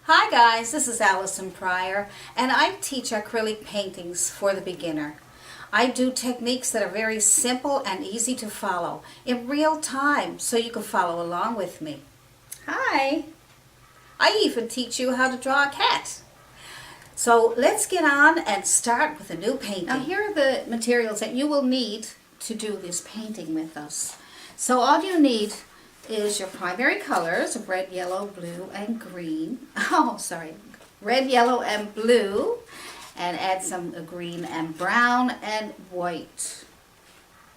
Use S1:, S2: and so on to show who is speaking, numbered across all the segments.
S1: Hi guys, this is Allison Pryor, and I teach acrylic paintings for the beginner. I do techniques that are very simple and easy to follow in real time, so you can follow along with me. Hi! I even teach you how to draw a cat. So let's get on and start with a new painting. Now here are the materials that you will need to do this painting with us. So all you need is your primary colors of red, yellow, blue, and green. Red, yellow, and blue. And add some green and brown and white.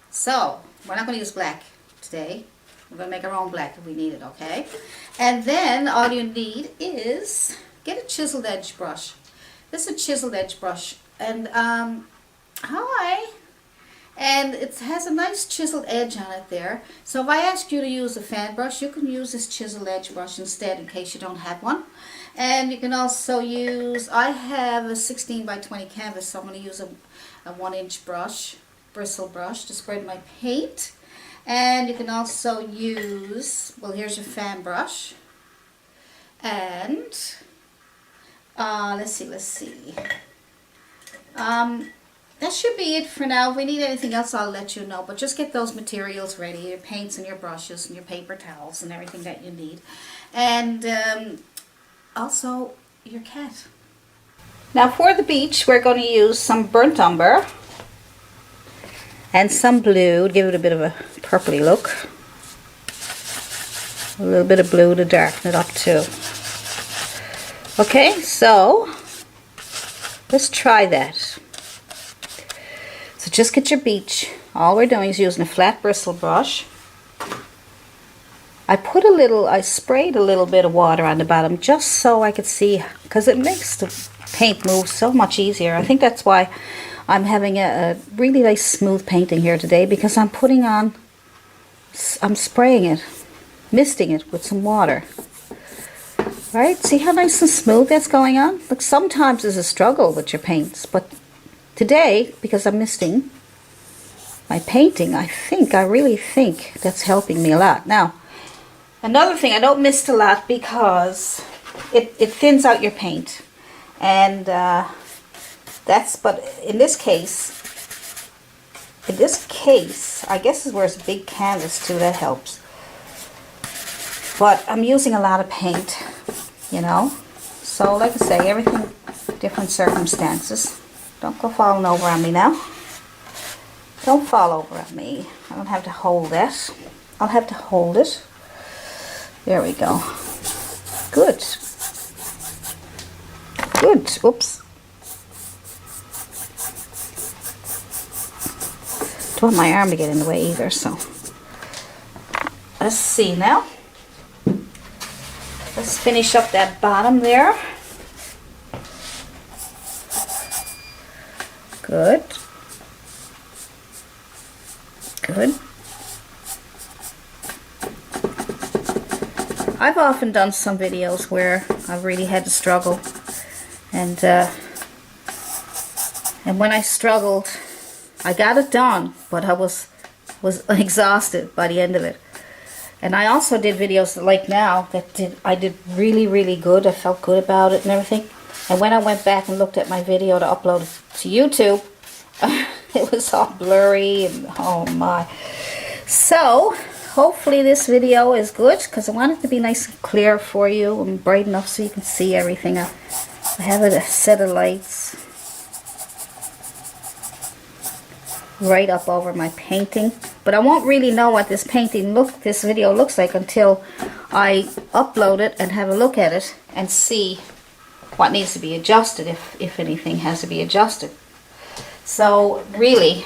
S1: So, we're not going to use black today. We're going to make our own black if we need it, okay? And then all you need is get a chiseled edge brush. This is a chiseled edge brush. And, and it has a nice chiseled edge on it there. So if I ask you to use a fan brush, you can use this chiseled edge brush instead in case you don't have one. And you can also use, I have a 16 by 20 canvas, so I'm going to use a 1-inch brush, bristle brush to spread my paint. And you can also use, well, here's your fan brush. And, let's see. That should be it for now. If we need anything else, I'll let you know. But just get those materials ready, your paints and your brushes and your paper towels and everything that you need. And also your cat. Now for the beach, we're going to use some burnt umber and some blue to give it a bit of a purpley look. A little bit of blue to darken it up too. Okay, so let's try that. So just get your beach. All we're doing is using a flat bristle brush. I sprayed a little bit of water on the bottom just so I could see, because it makes the paint move so much easier. I think that's why I'm having a really nice smooth painting here today, because I'm spraying it, misting it with some water. Right? See how nice and smooth that's going on? Look, sometimes there's a struggle with your paints, but today, because I'm misting my painting, I really think that's helping me a lot. Now, another thing, I don't mist a lot because it thins out your paint. And but in this case, I guess is where it's a big canvas too, that helps. But I'm using a lot of paint, you know. So like I say, everything, different circumstances. Don't go falling over on me now. Don't fall over on me. I don't have to hold that. I'll have to hold it. There we go. Good. Good. Oops. Don't want my arm to get in the way either, so. Let's see now. Let's finish up that bottom there. Good. Good. I've often done some videos where I've really had to struggle, and when I struggled, I got it done, but I was exhausted by the end of it. And I also did videos like now that I did really good. I felt good about it and everything. And when I went back and looked at my video to upload it to YouTube, it was all blurry and oh my. So hopefully this video is good, because I want it to be nice and clear for you and bright enough so you can see everything. I have a set of lights right up over my painting, but I won't really know what this video looks like until I upload it and have a look at it and see what needs to be adjusted, if anything has to be adjusted. So really,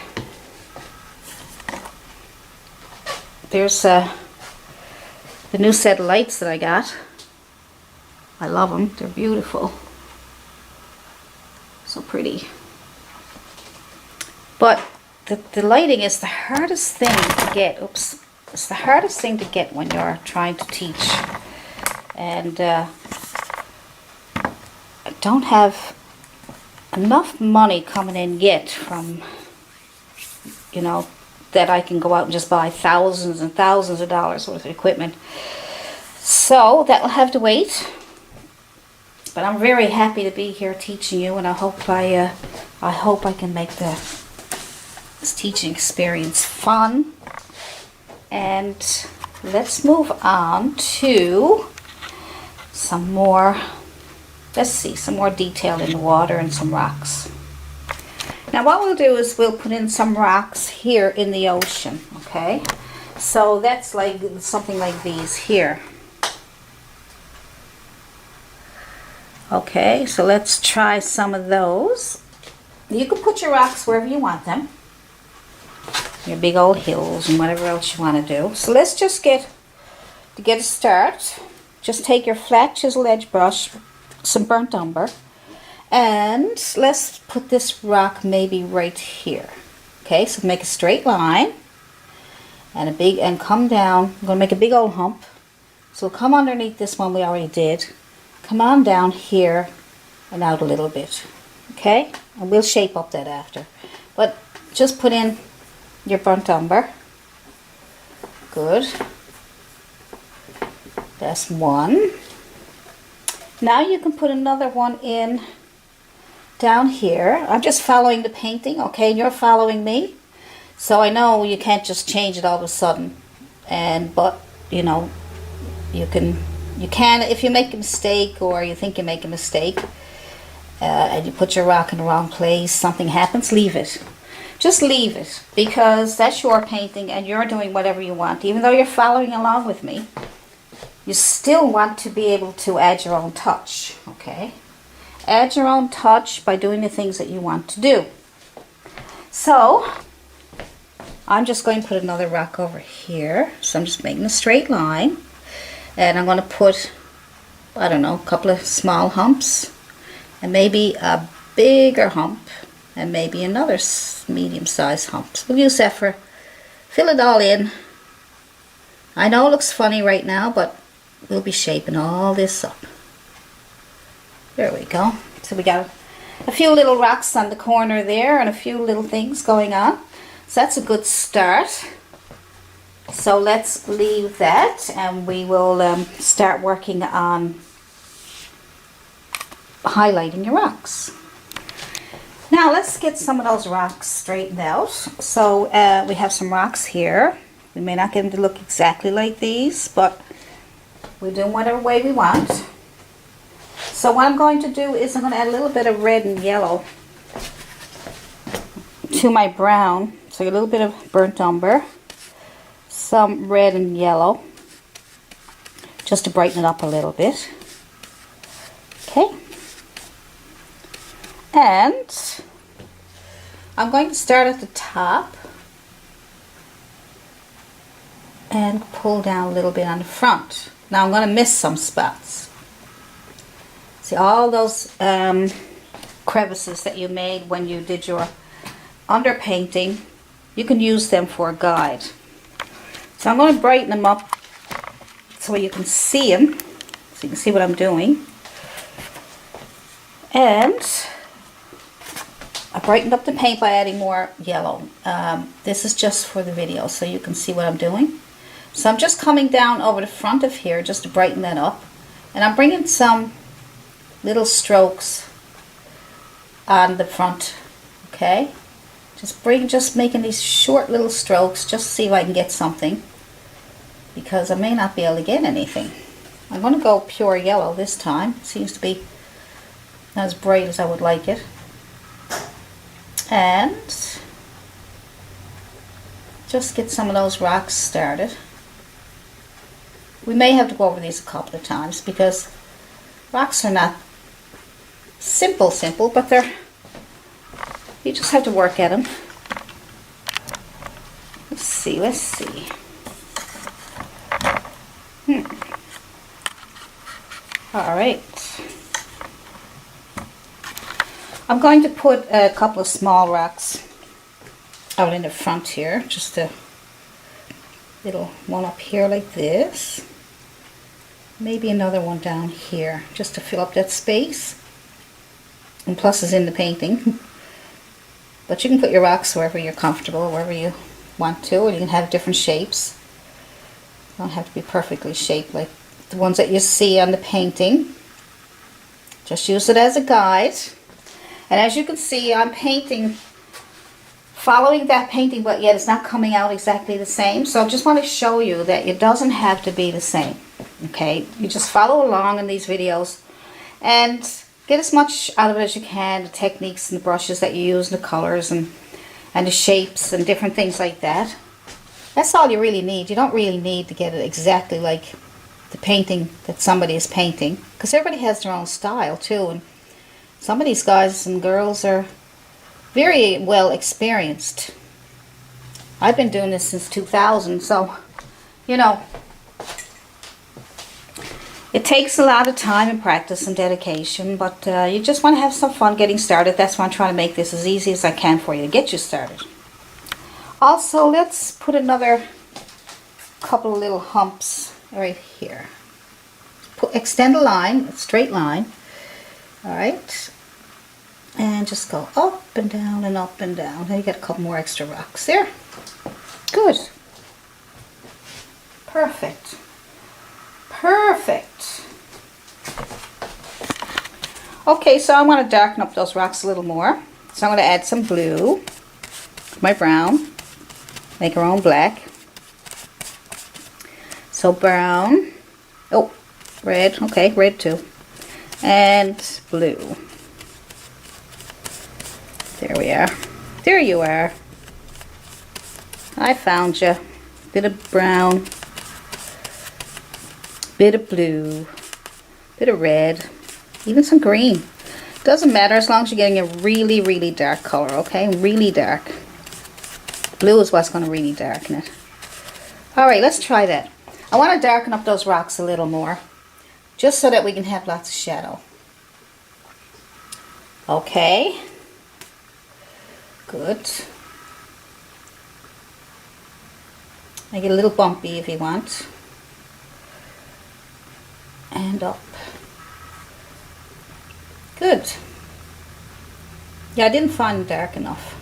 S1: there's the new set of lights that I got. I love them. They're beautiful. So pretty. But the lighting is the hardest thing to get. Oops. It's the hardest thing to get when you're trying to teach. And I don't have enough money coming in yet from, you know, that I can go out and just buy thousands and thousands of dollars worth of equipment. So that will have to wait. But I'm very happy to be here teaching you, and I hope I can make this teaching experience fun. And let's move on to some more, let's see, some more detail in the water and some rocks. Now what we'll do is we'll put in some rocks here in the ocean, okay? So that's like something like these here. Okay, so let's try some of those. You can put your rocks wherever you want them. Your big old hills and whatever else you want to do. So let's just to get a start, just take your flat chisel edge brush, some burnt umber, and let's put this rock maybe right here. Okay, so make a straight line and come down. I'm going to make a big old hump. So we'll come underneath this one we already did. Come on down here and out a little bit. Okay, and we'll shape up that after. But just put in your burnt umber. Good. That's one. Now you can put another one in down here. I'm just following the painting, okay? And you're following me. So I know you can't just change it all of a sudden. But you know, you can if you make a mistake or you think you make a mistake and you put your rock in the wrong place, something happens, leave it. Just leave it, because that's your painting and you're doing whatever you want. Even though you're following along with me, you still want to be able to add your own touch, okay? Add your own touch by doing the things that you want to do. So, I'm just going to put another rock over here. So I'm just making a straight line. And I'm going to put, I don't know, a couple of small humps. And maybe a bigger hump. And maybe another medium-sized hump. So we'll use that for, fill it all in. I know it looks funny right now, but we'll be shaping all this up. There we go. So we got a few little rocks on the corner there and a few little things going on. So that's a good start. So let's leave that and we will start working on highlighting your rocks. Now let's get some of those rocks straightened out. So we have some rocks here. We may not get them to look exactly like these, but we're doing whatever way we want. So what I'm going to do is I'm going to add a little bit of red and yellow to my brown. So a little bit of burnt umber, some red and yellow, just to brighten it up a little bit. Okay. And I'm going to start at the top and pull down a little bit on the front. Now I'm going to miss some spots. See all those crevices that you made when you did your underpainting, you can use them for a guide. So I'm going to brighten them up so you can see them, so you can see what I'm doing. And I brightened up the paint by adding more yellow. This is just for the video so you can see what I'm doing. So I'm just coming down over the front of here just to brighten that up. And I'm bringing some little strokes on the front, okay? Just making these short little strokes just to see if I can get something, because I may not be able to get anything. I'm going to go pure yellow this time. It seems to be not as bright as I would like it. And just get some of those rocks started. We may have to go over these a couple of times because rocks are not simple, but you just have to work at them. Let's see. Alright. I'm going to put a couple of small rocks out in the front here. Just a little one up here like this. Maybe another one down here just to fill up that space. And plus is in the painting. But you can put your rocks wherever you're comfortable, wherever you want to, or you can have different shapes. They don't have to be perfectly shaped like the ones that you see on the painting. Just use it as a guide. And as you can see, I'm painting, following that painting, but yet it's not coming out exactly the same. So I just want to show you that it doesn't have to be the same. Okay, you just follow along in these videos and get as much out of it as you can, the techniques and the brushes that you use, and the colors and the shapes and different things like that. That's all you really need. You don't really need to get it exactly like the painting that somebody is painting, because everybody has their own style too, and some of these guys and girls are very well experienced. I've been doing this since 2000, so you know, it takes a lot of time and practice and dedication, but you just want to have some fun getting started. That's why I'm trying to make this as easy as I can for you to get you started. Also, let's put another couple of little humps right here. Extend a line, a straight line. Alright. And just go up and down and up and down. Now you got a couple more extra rocks there. Good. Perfect. Perfect. Okay, so I'm going to darken up those rocks a little more. So I'm going to add some blue, my brown, make our own black. So brown, oh, red, okay, red too, and blue. There we are. There you are. I found you. Bit of brown, bit of blue, bit of red, even some green. Doesn't matter as long as you're getting a really, really dark color, okay? Really dark. Blue is what's going to really darken it. Alright, let's try that. I want to darken up those rocks a little more, just so that we can have lots of shadow. Okay. Good. Make it a little bumpy if you want. And up. Good. Yeah, I didn't find it dark enough.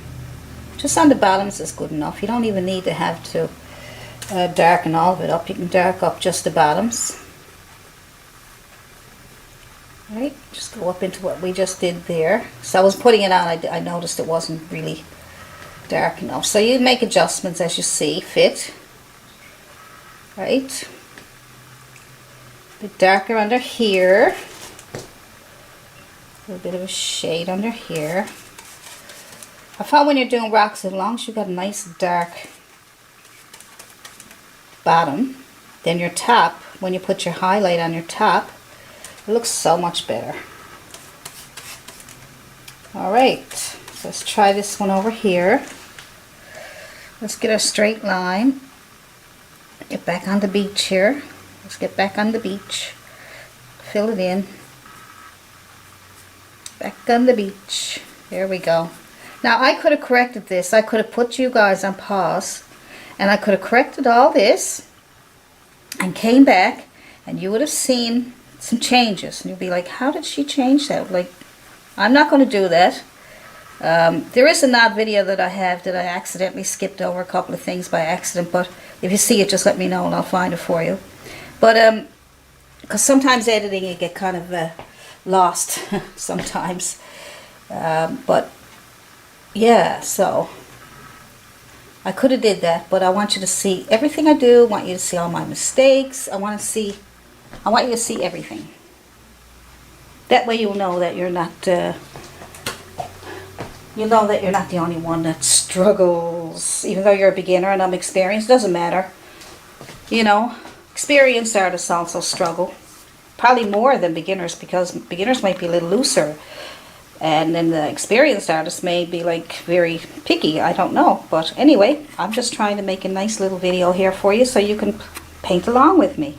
S1: Just on the bottoms is good enough. You don't even need to have to darken all of it up. You can dark up just the bottoms. Right, just go up into what we just did there. So I was putting it on, I noticed it wasn't really dark enough. So you make adjustments as you see fit. Right. A bit darker under here. A little bit of a shade under here. I found when you're doing rocks, as long as you've got a nice dark bottom, then your top, when you put your highlight on your top, it looks so much better. Alright, so let's try this one over here. Let's get a straight line. Get back on the beach here. Let's get back on the beach. Fill it in. Back on the beach. There we go. Now I could have corrected this. I could have put you guys on pause and I could have corrected all this and came back and you would have seen some changes and you'd be like, how did she change that? Like, I'm not going to do that. There is an odd video that I have that I accidentally skipped over a couple of things by accident, but if you see it, just let me know and I'll find it for you. But because sometimes editing you get kind of lost sometimes, but yeah, so I could have did that, but I want you to see everything I do. I want you to see all my mistakes. I want you to see everything. That way you'll know that you're not you'll know that you're not the only one that struggles. Even though you're a beginner and I'm experienced, doesn't matter. You know, experienced artists also struggle. Probably more than beginners, because beginners might be a little looser. And then the experienced artists may be like very picky. I don't know. But anyway, I'm just trying to make a nice little video here for you so you can paint along with me.